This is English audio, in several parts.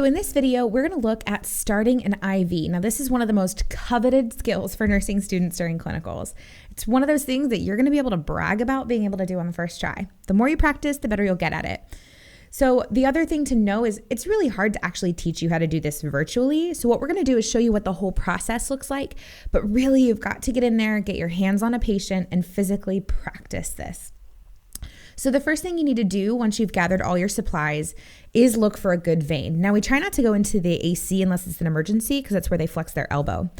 So in this video, we're going to look at starting an IV. Now, this is one of the most coveted skills for nursing students during clinicals. It's one of those things that you're going to be able to brag about being able to do on the first try. The more you practice, the better you'll get at it. So the other thing to know is it's really hard to actually teach you how to do this virtually. So what we're going to do is show you what the whole process looks like, but really you've got to get in there, get your hands on a patient, and physically practice this. So the first thing you need to do once you've gathered all your supplies is look for a good vein. Now we try not to go into the AC unless it's an emergency because that's where they flex their elbow.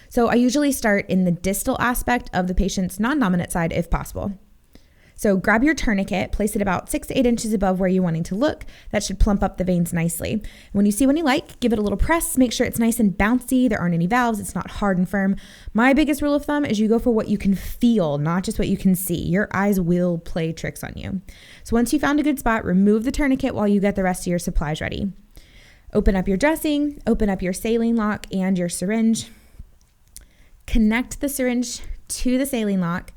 So I usually start in the distal aspect of the patient's non-dominant side if possible. So grab your tourniquet, place it about 6 to 8 inches above where you're wanting to look. That should plump up the veins nicely. And when you see one you like, give it a little press, make sure it's nice and bouncy, there aren't any valves, it's not hard and firm. My biggest rule of thumb is you go for what you can feel, not just what you can see. Your eyes will play tricks on you. So once you found a good spot, remove the tourniquet while you get the rest of your supplies ready. Open up your dressing, open up your saline lock and your syringe. Connect the syringe to the saline lock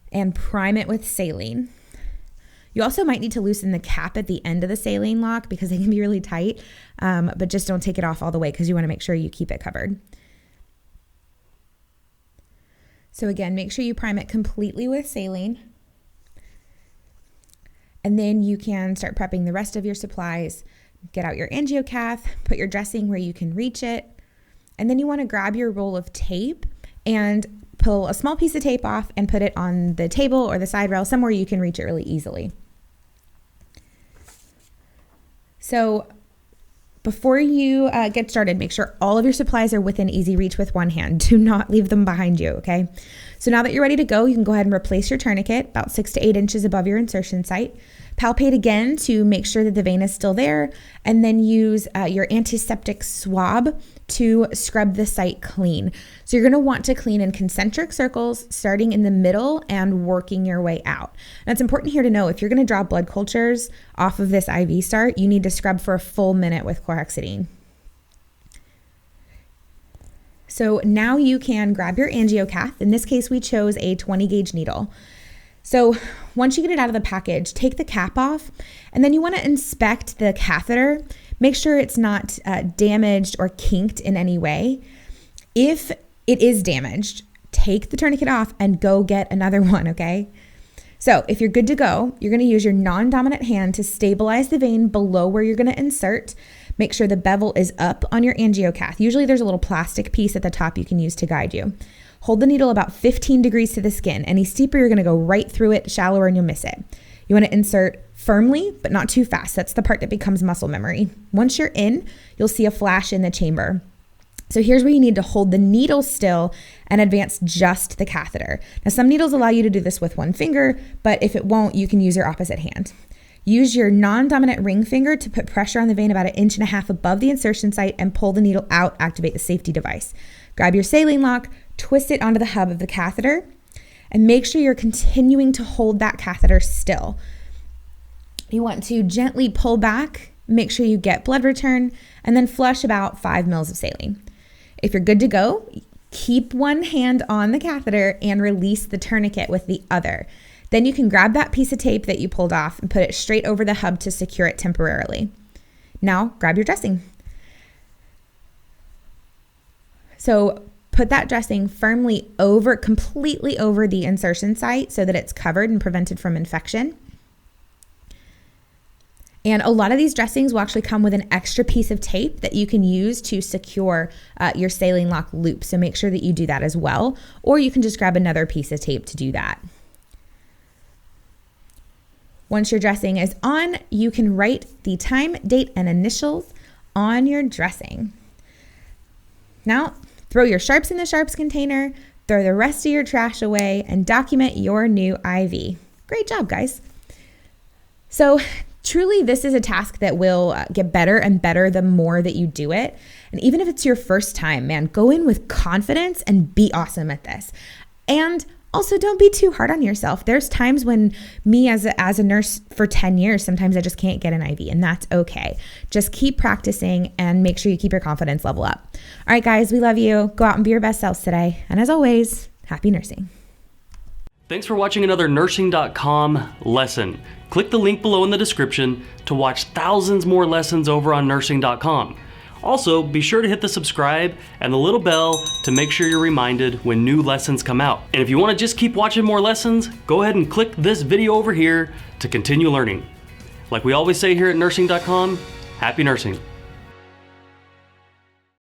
and prime it with saline. You also might need to loosen the cap at the end of the saline lock because they can be really tight, but just don't take it off all the way because you want to make sure you keep it covered. So again, make sure you prime it completely with saline. And then you can start prepping the rest of your supplies. Get out your angiocath, put your dressing where you can reach it. And then you want to grab your roll of tape and pull a small piece of tape off and put it on the table or the side rail, somewhere you can reach it really easily. So before you get started, make sure all of your supplies are within easy reach with one hand. Do not leave them behind you, okay? So now that you're ready to go, you can go ahead and replace your tourniquet about 6 to 8 inches above your insertion site. Palpate again to make sure that the vein is still there, and then use your antiseptic swab to scrub the site clean. So you're gonna want to clean in concentric circles, starting in the middle and working your way out. Now it's important here to know, if you're gonna draw blood cultures off of this IV start, you need to scrub for a full minute with chlorhexidine. So now you can grab your angiocath. In this case, we chose a 20 gauge needle. So once you get it out of the package, take the cap off, and then you want to inspect the catheter. Make sure it's not damaged or kinked in any way. If it is damaged, take the tourniquet off and go get another one, okay? So if you're good to go, you're going to use your non-dominant hand to stabilize the vein below where you're going to insert. Make sure the bevel is up on your angiocath. Usually there's a little plastic piece at the top you can use to guide you. Hold the needle about 15 degrees to the skin. Any steeper, you're going to go right through it, shallower, and you'll miss it. You want to insert firmly, but not too fast. That's the part that becomes muscle memory. Once you're in, you'll see a flash in the chamber. So here's where you need to hold the needle still and advance just the catheter. Now, some needles allow you to do this with one finger, but if it won't, you can use your opposite hand. Use your non-dominant ring finger to put pressure on the vein about 1.5 inches above the insertion site and pull the needle out, activate the safety device. Grab your saline lock, twist it onto the hub of the catheter, and make sure you're continuing to hold that catheter still. You want to gently pull back, make sure you get blood return, and then flush about 5 mils of saline. If you're good to go, keep one hand on the catheter and release the tourniquet with the other. Then you can grab that piece of tape that you pulled off and put it straight over the hub to secure it temporarily. Now, grab your dressing. So put that dressing firmly completely over the insertion site so that it's covered and prevented from infection. And a lot of these dressings will actually come with an extra piece of tape that you can use to secure your saline lock loop. So make sure that you do that as well, or you can just grab another piece of tape to do that. Once your dressing is on, you can write the time, date, and initials on your dressing. Now, throw your sharps in the sharps container, throw the rest of your trash away, and document your new IV. Great job, guys. So truly, this is a task that will get better and better the more that you do it. And even if it's your first time, man, go in with confidence and be awesome at this. And also, don't be too hard on yourself. There's times when me as a nurse for 10 years, sometimes I just can't get an IV, and that's okay. Just keep practicing and make sure you keep your confidence level up. All right, guys, we love you. Go out and be your best selves today. And as always, happy nursing. Thanks for watching another nursing.com lesson. Click the link below in the description to watch thousands more lessons over on nursing.com. Also, be sure to hit the subscribe and the little bell to make sure you're reminded when new lessons come out. And if you want to just keep watching more lessons, go ahead and click this video over here to continue learning. Like we always say here at nursing.com, happy nursing.